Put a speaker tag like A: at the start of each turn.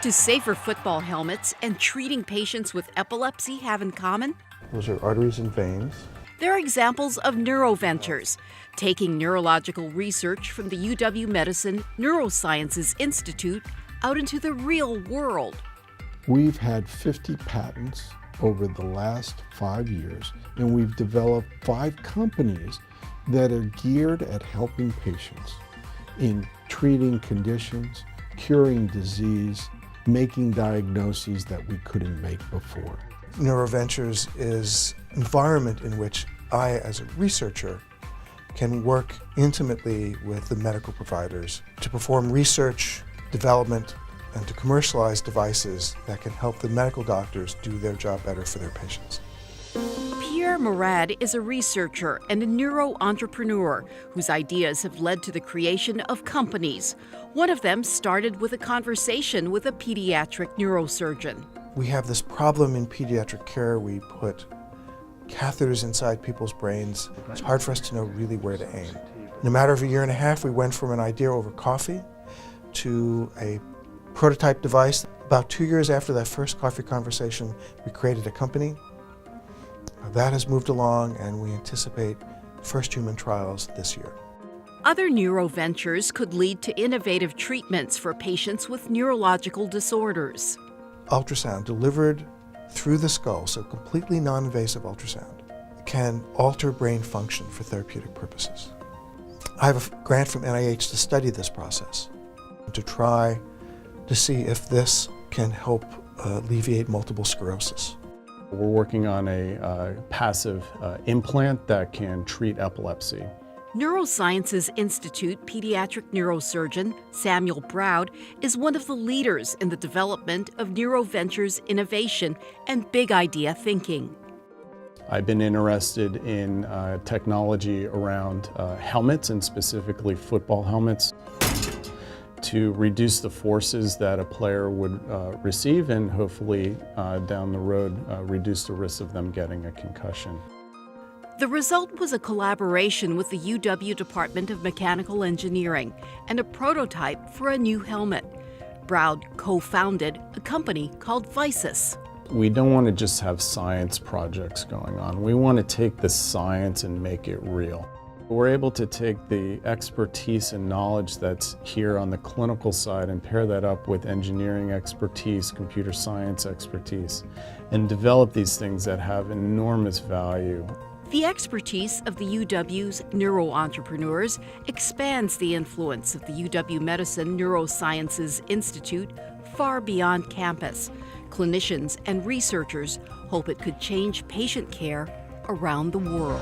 A: do safer football helmets and treating patients with epilepsy have in common?
B: Those are arteries and veins.
A: They're examples of Neuroventures, taking neurological research from the UW Medicine Neurosciences Institute out into the real world.
B: We've had 50 patents over the last 5 years, and we've developed 5 companies that are geared at helping patients in treating conditions, curing disease, making diagnoses that we couldn't make before.
C: Neuroventures is an environment in which I, as a researcher, can work intimately with the medical providers to perform research, development, and to commercialize devices that can help the medical doctors do their job better for their patients.
A: Pierre Murad is a researcher and a neuro-entrepreneur whose ideas have led to the creation of companies. One of them started with a conversation with a pediatric neurosurgeon.
C: We have this problem in pediatric care. We put catheters inside people's brains. It's hard for us to know really where to aim. In a matter of a year and a half, we went from an idea over coffee to a prototype device. About 2 years after that first coffee conversation, we created a company. That has moved along, and we anticipate first human trials this year.
A: Other Neuroventures could lead to innovative treatments for patients with neurological disorders.
C: Ultrasound delivered through the skull, so completely non-invasive ultrasound, can alter brain function for therapeutic purposes. I have a grant from NIH to study this process, to try to see if this can help alleviate multiple sclerosis.
D: We're working on a passive implant that can treat epilepsy.
A: Neurosciences Institute pediatric neurosurgeon Samuel Browd is one of the leaders in the development of Neuroventures innovation and big idea thinking.
D: I've been interested in technology around helmets, and specifically football helmets, to reduce the forces that a player would receive and hopefully down the road reduce the risk of them getting a concussion.
A: The result was a collaboration with the UW Department of Mechanical Engineering and a prototype for a new helmet. Browd co-founded a company called Visus.
D: We don't want to just have science projects going on. We want to take the science and make it real. We're able to take the expertise and knowledge that's here on the clinical side and pair that up with engineering expertise, computer science expertise, and develop these things that have enormous value.
A: The expertise of the UW's neuro-entrepreneurs expands the influence of the UW Medicine Neurosciences Institute far beyond campus. Clinicians and researchers hope it could change patient care around the world.